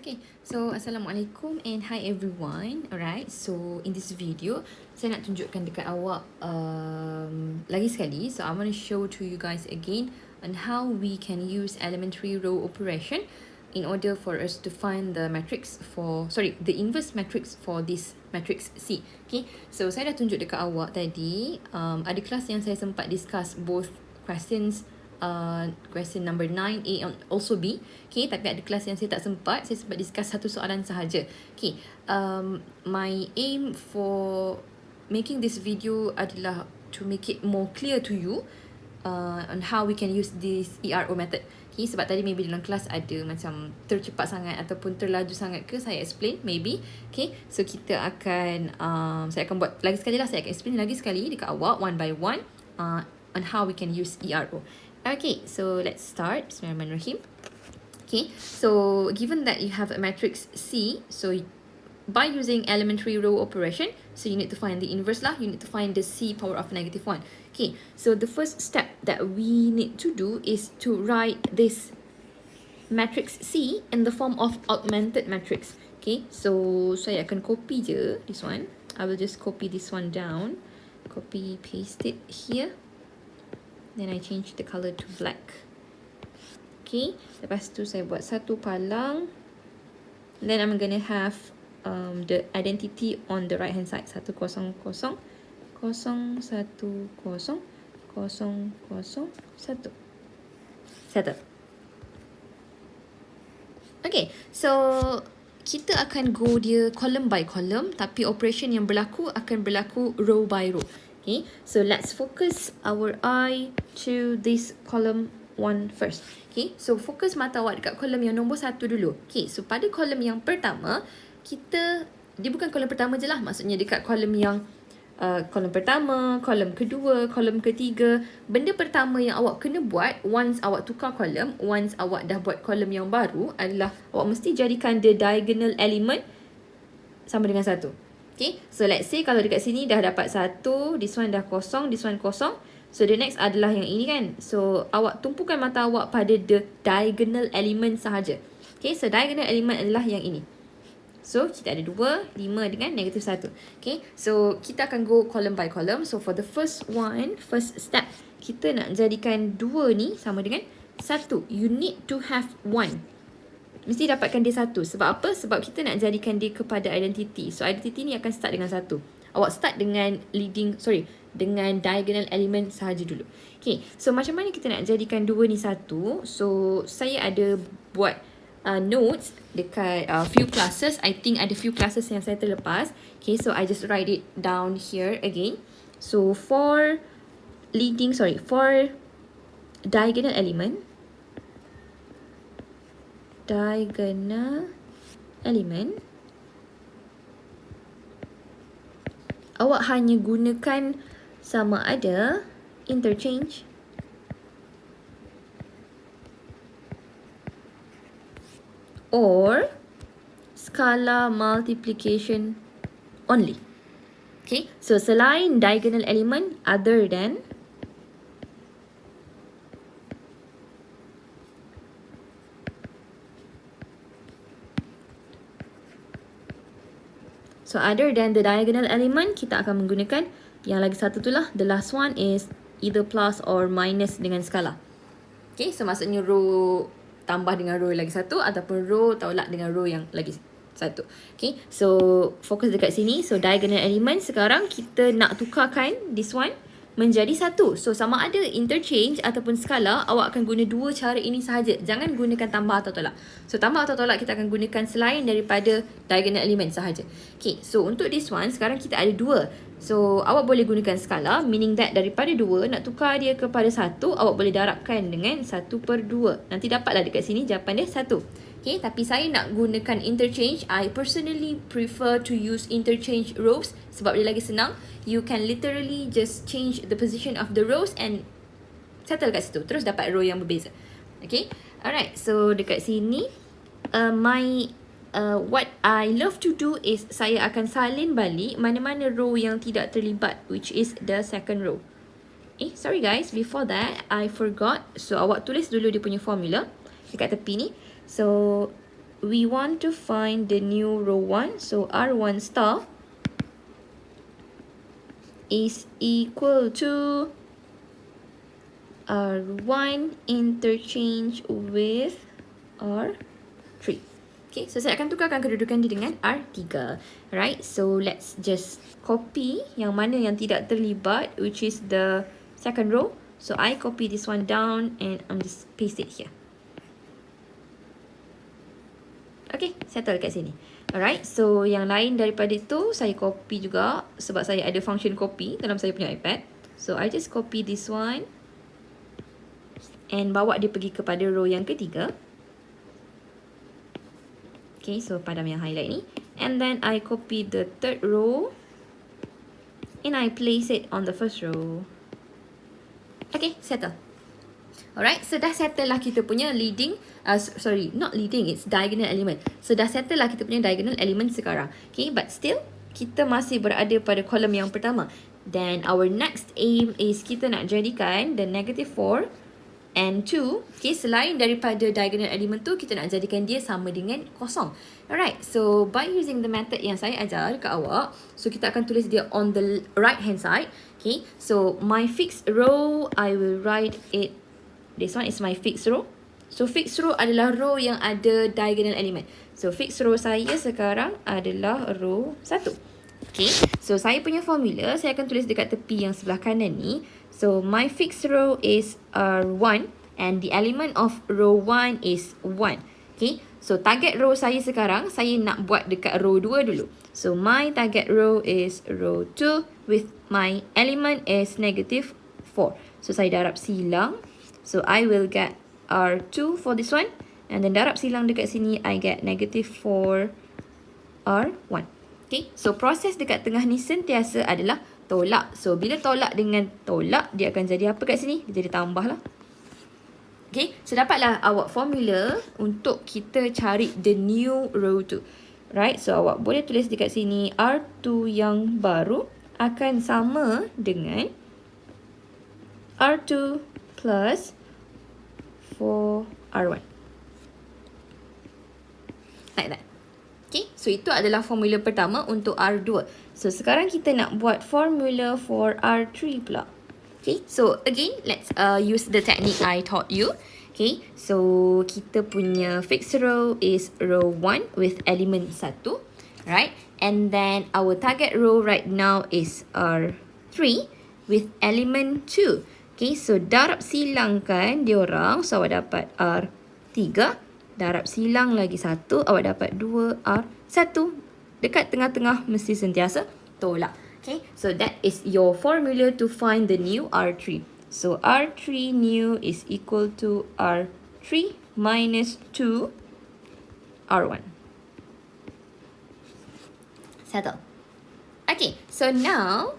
Okay, so Assalamualaikum and hi everyone. Alright, so in this video, saya nak tunjukkan dekat awak lagi sekali. So I want to show to you guys again on how we can use elementary row operation in order for us to find the matrix for, the inverse matrix for this matrix C. Okay, so saya dah tunjuk dekat awak tadi, ada kelas yang saya sempat discuss both questions, question number 9A and also B. Okay, tapi ada kelas yang saya sempat discuss satu soalan sahaja. Okay, my aim for making this video adalah to make it more clear to you on how we can use this ERO method. Okay, sebab tadi maybe dalam kelas ada macam tercepat sangat ataupun terlaju sangat ke saya explain maybe. Okay, so kita akan saya akan buat lagi sekali lah, saya akan explain lagi sekali dekat awak one by one on how we can use ERO. Okay, so let's start. Bismillahirrahmanirrahim. Okay, so given that you have a matrix C, so by using elementary row operation, so you need to find the inverse lah, you need to find the C power of -1. Okay, so the first step that we need to do is to write this matrix C in the form of augmented matrix. Okay, so saya akan copy je this one. I will just copy this one down, copy paste it here. Then I change the color to black. Okay, lepas tu saya buat satu palang. Then I'm gonna have the identity on the right hand side. 100 010 1. Settle. Okay, so kita akan go dia column by column, tapi operation yang berlaku akan berlaku row by row. Okay, so let's focus our eye to this column 1 first. Okay, so fokus mata awak dekat kolom yang nombor 1 dulu. Okay, so pada kolom yang pertama, dia bukan kolom pertama je lah, maksudnya dekat kolom yang kolom pertama, kolom kedua, kolom ketiga. Benda pertama yang awak kena buat once awak tukar kolom, once awak dah buat kolom yang baru adalah awak mesti jadikan the diagonal element sama dengan 1. Okay, so let's say kalau dekat sini dah dapat 1, this one dah kosong, this one kosong. So the next adalah yang ini kan. So awak tumpukan mata awak pada the diagonal element sahaja. Okay, so diagonal element adalah yang ini. So kita ada 2, 5 dengan negatif 1. Okay, so kita akan go column by column. So for the first step, kita nak jadikan 2 ni sama dengan 1. You need to have 1. Mesti dapatkan dia 1. Sebab apa? Sebab kita nak jadikan dia kepada identity. So identity ni akan start dengan 1. Awak start dengan dengan diagonal element sahaja dulu. Okay, so macam mana kita nak jadikan 2 ni 1? So saya ada buat notes dekat few classes. I think ada few classes yang saya terlepas. Okay, so I just write it down here again. So for diagonal element, awak hanya gunakan sama ada interchange or scalar multiplication only. Okay, so selain diagonal element, other than the diagonal element, kita akan menggunakan yang lagi satu tu lah. The last one is either plus or minus dengan skala. Okay, so maksudnya row tambah dengan row lagi satu ataupun row tolak dengan row yang lagi satu. Okay, so fokus dekat sini. So diagonal element sekarang kita nak tukarkan this one menjadi 1. So sama ada interchange ataupun skala, awak akan guna 2 cara ini sahaja. Jangan gunakan tambah atau tolak. So tambah atau tolak kita akan gunakan selain daripada diagonal element sahaja. Okay, so untuk this one sekarang kita ada 2. So awak boleh gunakan skala, meaning that daripada 2 nak tukar dia kepada 1, awak boleh darabkan dengan 1/2. Nanti dapatlah dekat sini jawapan dia 1. Okay, tapi saya nak gunakan interchange. I personally prefer to use interchange rows sebab dia lagi senang. You can literally just change the position of the rows and settle kat situ. Terus dapat row yang berbeza. Okay, alright. So dekat sini, what I love to do is saya akan salin balik mana-mana row yang tidak terlibat, which is the second row. Sorry guys, before that I forgot. So awak tulis dulu dia punya formula dekat tepi ni. So we want to find the new row 1. So R1 star is equal to R1 interchange with R3. Okay, so saya akan tukarkan kedudukan dia dengan R3. Right, so let's just copy yang mana yang tidak terlibat, which is the second row. So I copy this one down and I'm just paste it here. Okay, settle kat sini. Alright, so yang lain daripada itu saya copy juga sebab saya ada function copy dalam saya punya iPad. So I just copy this one and bawa dia pergi kepada row yang ketiga. Okay, so padam yang highlight ni. And then I copy the third row and I place it on the first row. Okay, settle. Alright, so dah settle lah kita punya leading, sorry, not leading, it's diagonal element. So dah settle lah kita punya diagonal element sekarang. Okay, but still, kita masih berada pada kolom yang pertama. Then our next aim is kita nak jadikan the negative 4 and 2. Okay, selain daripada diagonal element tu, kita nak jadikan dia sama dengan kosong. Alright, so by using the method yang saya ajar dekat awak, so kita akan tulis dia on the right hand side. Okay, so my fixed row, I will write it. This one is my fixed row. So fixed row adalah row yang ada diagonal element. So fixed row saya sekarang adalah row 1. Okay, so saya punya formula, saya akan tulis dekat tepi yang sebelah kanan ni. So my fixed row is R1 and the element of row 1 is 1. Okay, so target row saya sekarang, saya nak buat dekat row 2 dulu. So my target row is row 2 with my element is negative 4. So saya darab silang. So I will get R2 for this one. And then darab silang dekat sini, I get negative 4 R1. Okay, so proses dekat tengah ni sentiasa adalah tolak. So bila tolak dengan tolak, dia akan jadi apa kat sini? Dia jadi tambah lah. Okay, so dapatlah awak formula untuk kita cari the new row 2. Right, so awak boleh tulis dekat sini R2 yang baru akan sama dengan R2 plus 4R1. Like that. Okay, so itu adalah formula pertama untuk R2. So sekarang kita nak buat formula for R3 pula. Okay, so again, let's use the technique I taught you. Okay, so kita punya fixed row is row 1 with element 1. Right, and then our target row right now is R3 with element 2. Okay, so darab silangkan diorang. So awak dapat R3. Darab silang lagi 1. Awak dapat 2R1. Dekat tengah-tengah mesti sentiasa tolak. Okay, so that is your formula to find the new R3. So R3 new is equal to R3 minus 2 R1. Settle. Okay, so now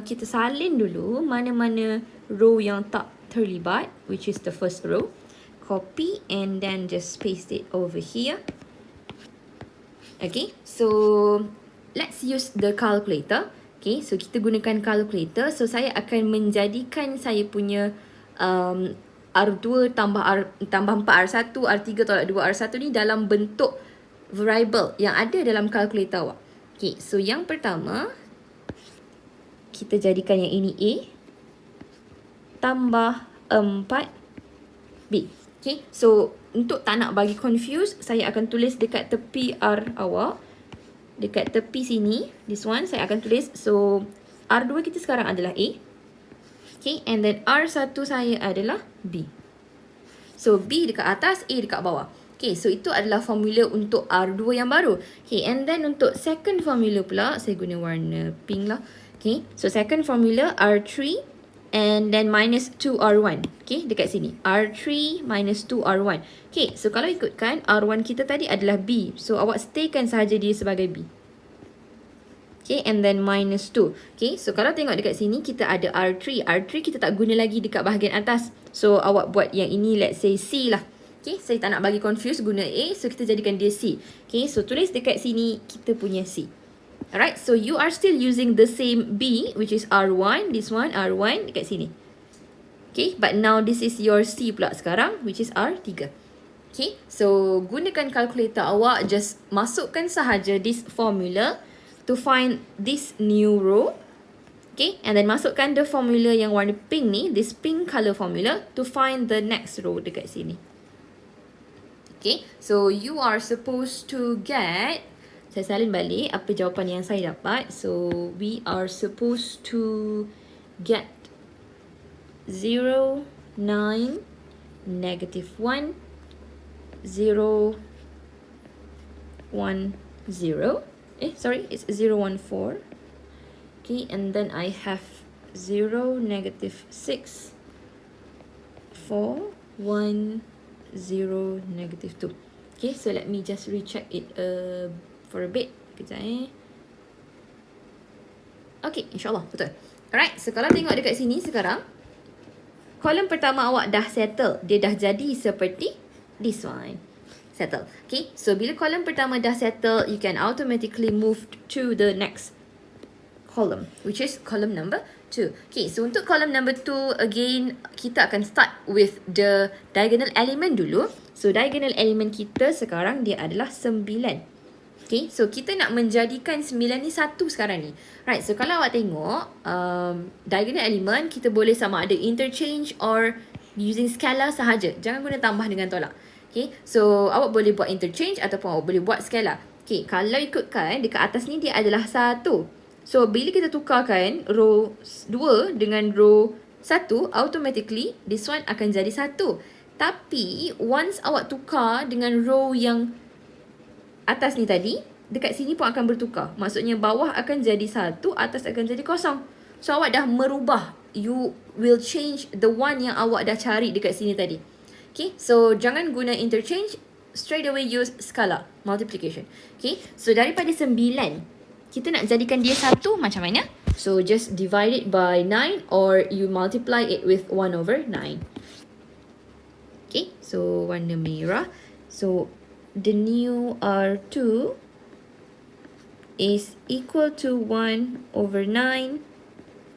kita salin dulu mana-mana row yang tak terlibat, which is the first row. Copy and then just paste it over here. Okay, so let's use the calculator. Okay, so kita gunakan calculator. So saya akan menjadikan saya punya R2 tambah 4R1, R3 tolak 2R1 ni dalam bentuk variable yang ada dalam calculator awak. Okay, so yang pertama, kita jadikan yang ini A tambah 4B. Okay, so untuk tak nak bagi confuse, saya akan tulis dekat tepi R awak. Dekat tepi sini, this one, saya akan tulis. So, R2 kita sekarang adalah A. Okay, and then R1 saya adalah B. So, B dekat atas, A dekat bawah. Okay, so itu adalah formula untuk R2 yang baru. Okay, and then untuk second formula pula, saya guna warna pink lah. Okay, so second formula R3 and then minus 2R1. Okay, dekat sini. R3 minus 2R1. Okay, so kalau ikutkan, R1 kita tadi adalah B. So, awak staykan sahaja dia sebagai B. Okay, and then minus 2. Okay, so kalau tengok dekat sini, kita ada R3. R3 kita tak guna lagi dekat bahagian atas. So, awak buat yang ini, let's say C lah. Okay, saya tak nak bagi confuse, guna A. So, kita jadikan dia C. Okay, so tulis dekat sini, kita punya C. Alright, so you are still using the same B, which is R1. This one, R1 dekat sini. Okay, but now this is your C pula sekarang, which is R3. Okay, so gunakan kalkulator awak, just masukkan sahaja this formula to find this new row. Okay, and then masukkan the formula yang warna pink ni, this pink color formula, to find the next row dekat sini. Okay, so you are supposed to get, saya salin balik apa jawapan yang saya dapat. So we are supposed to get 0, 9, negative 1, 0, 1, 0. It's 0, 1, 4. Okay, and then I have 0, negative 6, 4, 1, 0, negative 2. Okay, so let me just recheck it for a bit. Kejap Okay, insyaAllah, betul. Alright, so kalau tengok dekat sini sekarang, kolom pertama awak dah settle. Dia dah jadi seperti this one. Settle. Okay, so bila kolom pertama dah settle, you can automatically move to the next column, which is column number 2. Okay, so untuk column number 2, again, kita akan start with the diagonal element dulu. So, diagonal element kita sekarang dia adalah 9. Okay, so kita nak menjadikan 9 ni 1 sekarang ni. Right, so kalau awak tengok, diagonal element kita boleh sama ada interchange or using scalar sahaja. Jangan guna tambah dengan tolak. Okay, so awak boleh buat interchange ataupun awak boleh buat scalar. Okay, kalau ikutkan dekat atas ni dia adalah 1. So, bila kita tukarkan row 2 dengan row 1, automatically this one akan jadi 1. Tapi, once awak tukar dengan row yang atas ni tadi, dekat sini pun akan bertukar. Maksudnya, bawah akan jadi 1, atas akan jadi kosong. So, awak dah merubah. You will change the one yang awak dah cari dekat sini tadi. Okay, so jangan guna interchange. Straight away use scalar, multiplication. Okay, so daripada 9, kita nak jadikan dia 1 macam mana? So, just divide it by 9 or you multiply it with 1 over 9. Okay, so warna merah. So, the new R2 is equal to 1 over 9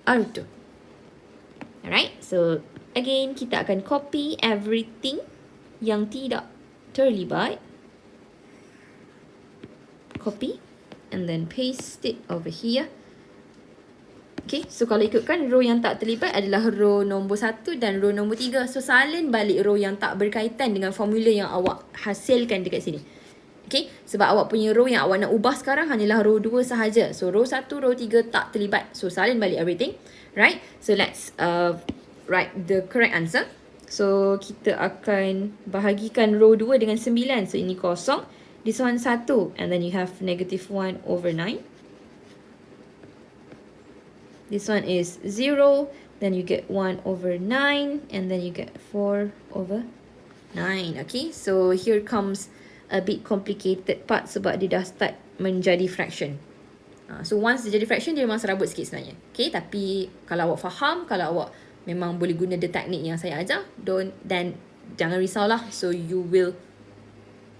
R2. Alright, so again, kita akan copy everything yang tidak terlibat. Copy. And then paste it over here. Okay, so kalau ikutkan row yang tak terlibat adalah row nombor 1 dan row nombor 3. So, salin balik row yang tak berkaitan dengan formula yang awak hasilkan dekat sini. Okay, sebab awak punya row yang awak nak ubah sekarang hanyalah row 2 sahaja. So, row 1, row 3 tak terlibat. So, salin balik everything. Right, so let's write the correct answer. So, kita akan bahagikan row 2 dengan 9. So, ini kosong. This one 1, and then you have negative 1 over 9. This one is 0, then you get 1 over 9, and then you get 4 over 9. Okay, so here comes a bit complicated part sebab dia dah start menjadi fraction. So once dia jadi fraction, dia memang serabut sikit sebenarnya. Okay, tapi kalau awak faham, kalau awak memang boleh guna the teknik yang saya ajar, then jangan risaulah. So you will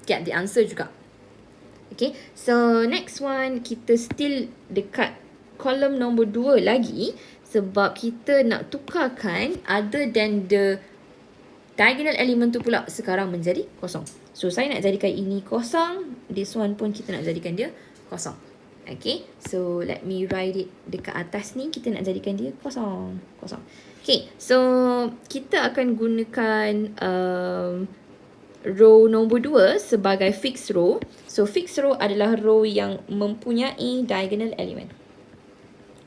get the answer juga. Okay, so next one, kita still dekat kolom nombor 2 lagi sebab kita nak tukarkan other than the diagonal element tu pula sekarang menjadi kosong. So, saya nak jadikan ini kosong. This one pun kita nak jadikan dia kosong. Okay, so let me write it dekat atas ni. Kita nak jadikan dia kosong. Kosong. Okay, so kita akan gunakan row nombor 2 sebagai fixed row. So, fixed row adalah row yang mempunyai diagonal element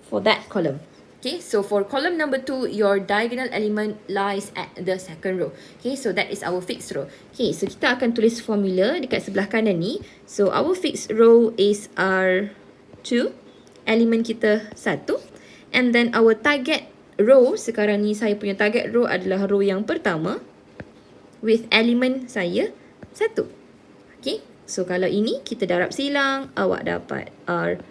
for that column. Okay, so for column number 2, your diagonal element lies at the second row. Okay, so that is our fixed row. Okay, so kita akan tulis formula dekat sebelah kanan ni. So, our fixed row is R2. Elemen kita 1. And then our target row, sekarang ni saya punya target row adalah row yang pertama with elemen saya 1. Okay, so kalau ini kita darab silang, awak dapat R1.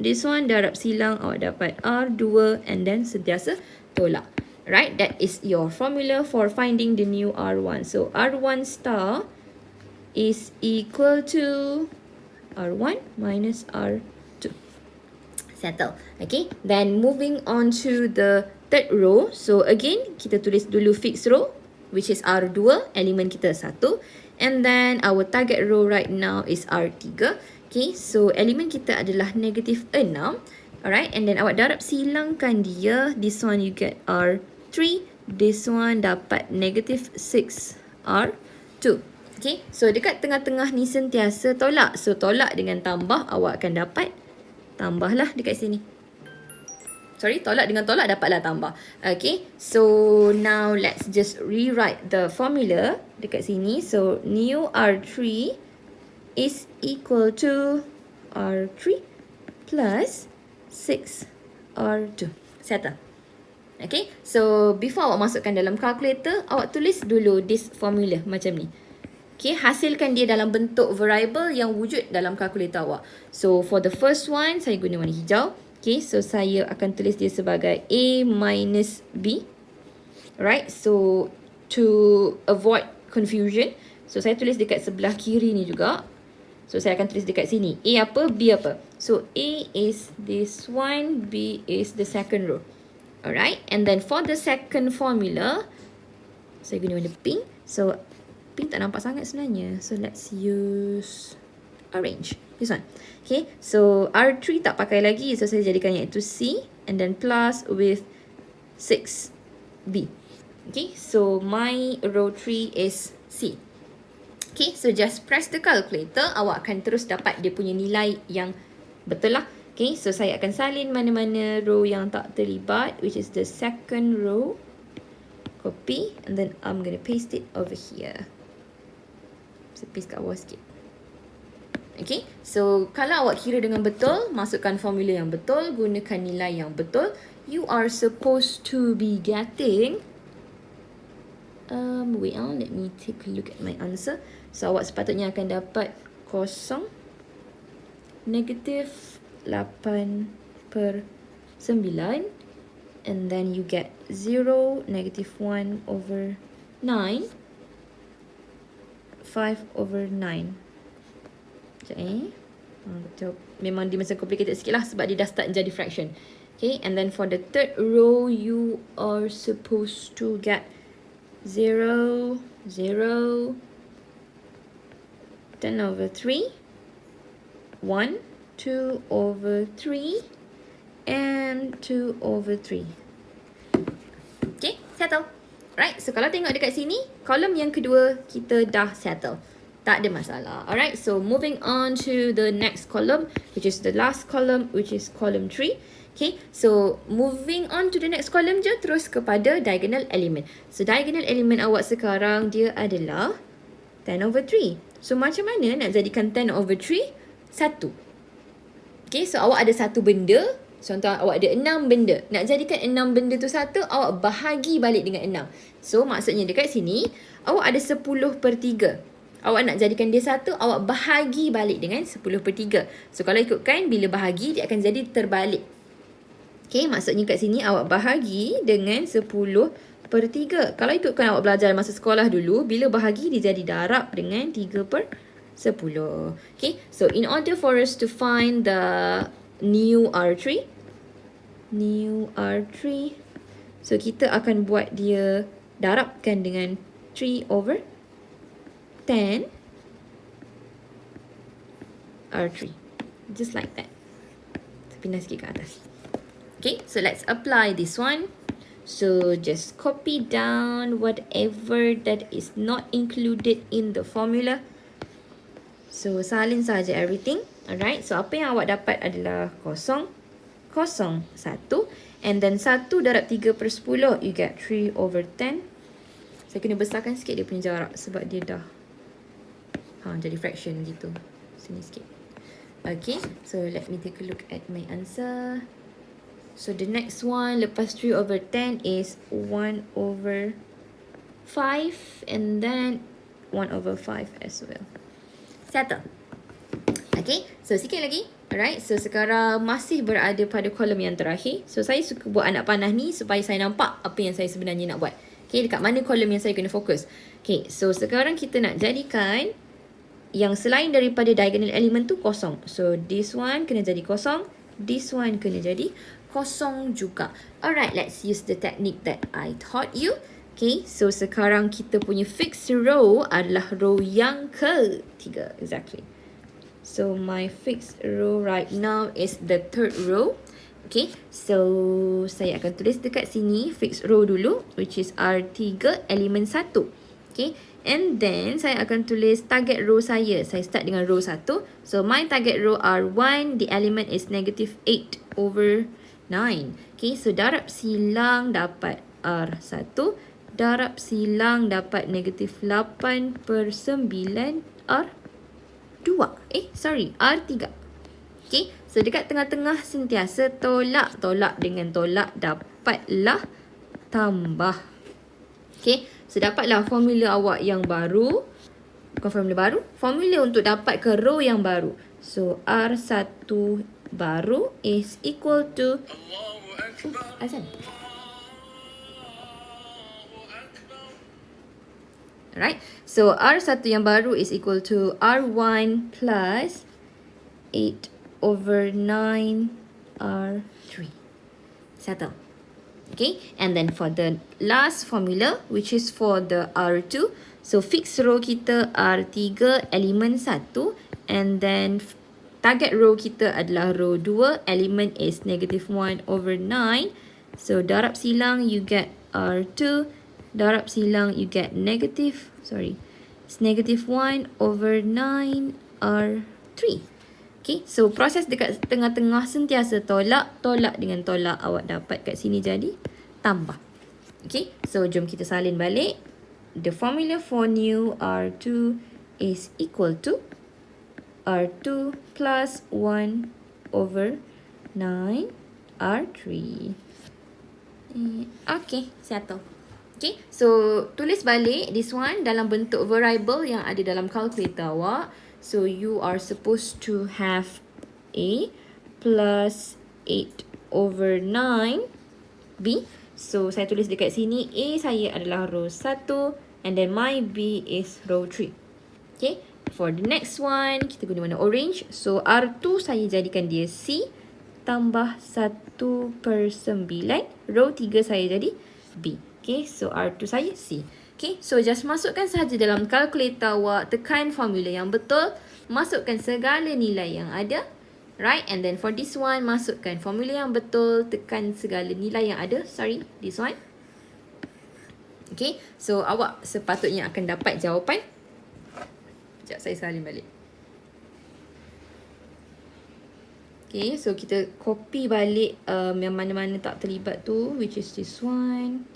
This one darab silang, awak dapat R2 and then sentiasa tolak. Right, that is your formula for finding the new R1. So, R1 star is equal to R1 minus R2. Settle. Okay, then moving on to the third row. So, again, kita tulis dulu fixed row, which is R2, elemen kita 1. And then our target row right now is R3. Okay, so elemen kita adalah negative 6. Alright, and then awak darab silangkan dia. This one you get R3. This one dapat negative 6R2. Okay, so dekat tengah-tengah ni sentiasa tolak. So tolak dengan tambah, awak akan dapat tambahlah dekat sini. Sorry, tolak dengan tolak dapatlah tambah. Okay, so now let's just rewrite the formula dekat sini. So new R3 is equal to R3 plus 6R2. Settle. Okay, so before awak masukkan dalam calculator, awak tulis dulu this formula macam ni. Okay, hasilkan dia dalam bentuk variable yang wujud dalam kalkulator awak. So for the first one, saya guna warna hijau. Okay, so saya akan tulis dia sebagai A minus B. Alright, so to avoid confusion, so saya tulis dekat sebelah kiri ni juga. So saya akan tulis dekat sini. A apa, B apa. So A is this one, B is the second row. Alright, and then for the second formula, saya guna warna pink. So pink tak nampak sangat sebenarnya. So let's use orange. This one. Okay, so R3 tak pakai lagi. So saya jadikan iaitu C. And then plus with 6B. Okay, so my row 3 is C. Okay, so just press the calculator. Awak akan terus dapat dia punya nilai yang betul lah. Okay, so saya akan salin mana-mana row yang tak terlibat, which is the second row. Copy. And then I'm going to paste it over here. So paste kat bawah sikit. Okay, so kalau awak kira dengan betul, masukkan formula yang betul, gunakan nilai yang betul, you are supposed to be getting wait on, let me take a look at my answer. So awak sepatutnya akan dapat kosong negative 8/9, and then you get 0 negative 1/9, 5/9. Sekejap memang dia macam complicated sikit lah sebab dia dah start jadi fraction. Okay, and then for the third row, you are supposed to get 0, 0, 10/3, 1, 2/3, and 2/3. Okay, settle. Right, so kalau tengok dekat sini, kolom yang kedua kita dah settle. Tak ada masalah. Alright, so moving on to the next column, which is the last column, which is column 3. Okay, so moving on to the next column je, terus kepada diagonal element. So diagonal element awak sekarang dia adalah 10/3. So macam mana nak jadikan 10/3 1? Okay, so awak ada satu benda. Contoh awak ada 6 benda. Nak jadikan 6 benda tu satu, awak bahagi balik dengan 6. So maksudnya dekat sini, awak ada 10/3. Awak nak jadikan dia satu, awak bahagi balik dengan 10/3. So kalau ikutkan, bila bahagi, dia akan jadi terbalik. Okay, maksudnya kat sini awak bahagi dengan 10/3. Kalau ikutkan awak belajar masa sekolah dulu, bila bahagi dia jadi darab dengan 3/10. Okay, so in order for us to find the new R3, so kita akan buat dia darabkan dengan 3/10 R3. Just like that. Pindah sikit ke atas. Okay, so let's apply this one. So just copy down whatever that is not included in the formula. So salin saja everything. Alright, so apa yang awak dapat adalah 0, 0, 1. And then 1 darab 3/10, you get 3/10. Saya kena besarkan sikit dia punya jarak sebab dia dah jadi fraction gitu. Sini sikit. Okay, so let me take a look at my answer. So the next one lepas 3/10 is 1/5 and then 1/5 as well. Settle. Okay, so sikit lagi. Alright, so sekarang masih berada pada kolom yang terakhir. So saya suka buat anak panah ni supaya saya nampak apa yang saya sebenarnya nak buat. Okay, dekat mana kolom yang saya kena fokus. Okay, so sekarang kita nak jadikan yang selain daripada diagonal element tu kosong. So this one kena jadi kosong. This one kena jadi kosong juga. Alright, let's use the technique that I taught you. Okay, so sekarang kita punya fixed row adalah row yang ketiga. Exactly. So my fixed row right now is the third row. Okay, so saya akan tulis dekat sini fixed row dulu, which is R3 elemen 1. Okay, and then saya akan tulis target row saya. Saya start dengan row 1. So my target row R1, the element is negative 8 over 9. Okay, so darab silang dapat R1. Darab silang dapat negatif 8 per 9 R2. R3. Okay, so dekat tengah-tengah sentiasa tolak. Tolak dengan tolak dapatlah tambah. Okay, so dapatlah formula awak yang baru. Bukan formula baru. Formula untuk dapat ke row yang baru. So R1 baru is equal to... azan. Right, so R1 yang baru is equal to R1 plus 8 over 9 R3. Settle. Okay, and then for the last formula, which is for the R2, so fixed row kita R3 elemen 1, and then target row kita adalah row 2, element is negative 1 over 9. So darab silang you get R2, darab silang you get it's negative 1 over 9 R3. Okay, so proses dekat tengah-tengah sentiasa tolak. Tolak dengan tolak awak dapat kat sini jadi tambah. Okay, so jom kita salin balik. The formula for new R2 is equal to R2 plus 1 over 9 R3. Okay, settle. Okay, so tulis balik this one dalam bentuk variable yang ada dalam calculator awak. So you are supposed to have A plus 8 over 9 B. So saya tulis dekat sini A saya adalah row 1 and then my B is row 3. Okay, for the next one kita guna warna orange. So R2 saya jadikan dia C tambah 1 per 9. Row 3 saya jadi B. Okay, so R2 saya C. Okay, so just masukkan sahaja dalam kalkulator awak, tekan formula yang betul, masukkan segala nilai yang ada. Right, and then for this one, masukkan formula yang betul, tekan segala nilai yang ada. Sorry, this one. Okay, so awak sepatutnya akan dapat jawapan. Sekejap, saya salin balik. Okay, so kita copy balik yang mana-mana tak terlibat tu, which is this one.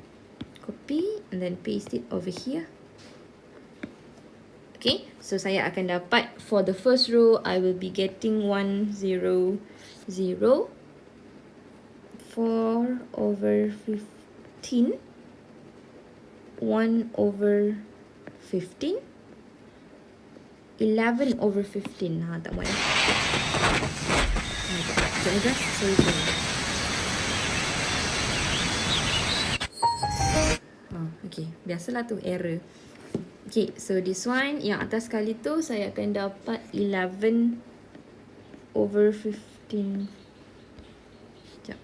Copy and then paste it over here. Okay, so saya akan dapat for the first row, I will be getting 1, 0, 0. 4 over 15. 1 over 15. 11 over 15. Tak boleh. Sorry guys, sorry. Okay, biasalah tu error. Okay, so this one yang atas sekali tu saya akan dapat 11 over 15. Sekejap.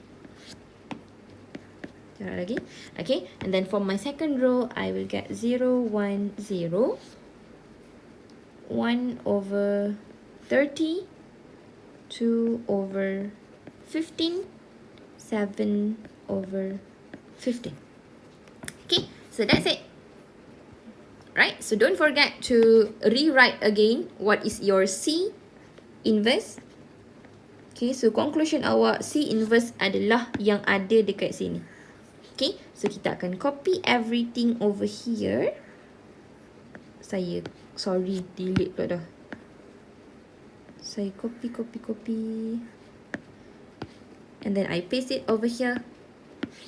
Cara lagi. Okay, and then for my second row, I will get 0, 1, 0. 1 over 30. 2 over 15. 7 over 15. Okay, so that's it. Right, so don't forget to rewrite again what is your C inverse. Okay, so conclusion awak C inverse adalah yang ada dekat sini. Okay, so kita akan copy everything over here. Delete pula dah. Saya copy. And then I paste it over here.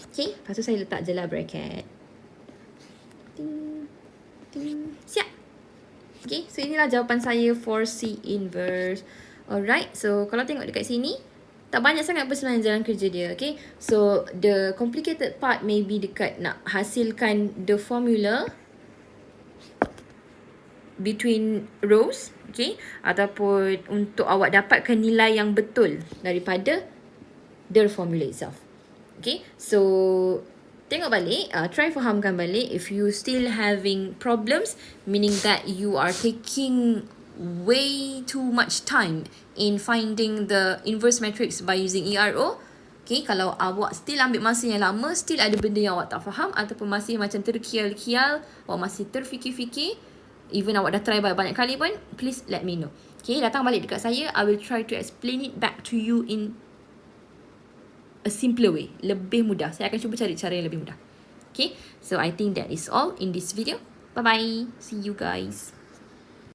Okay, lepas tu saya letak je lah bracket. Siap. Okay, so inilah jawapan saya for C inverse. Alright, so kalau tengok dekat sini, tak banyak sangat persenayan jalan kerja dia. Okay, so the complicated part maybe dekat nak hasilkan the formula between rows. Okay, ataupun untuk awak dapatkan nilai yang betul daripada the formula itself. Okay, so tengok balik, try fahamkan balik. If you still having problems, meaning that you are taking way too much time in finding the inverse matrix by using ERO, okay, kalau awak still ambil masa yang lama, still ada benda yang awak tak faham, ataupun masih macam terkial-kial, awak masih terfikir-fikir, even awak dah try banyak kali pun, please let me know. Okay, datang balik dekat saya, I will try to explain it back to you in a simpler way, lebih mudah. Saya akan cuba cari cara yang lebih mudah. Okay, so I think that is all in this video. Bye-bye. See you guys.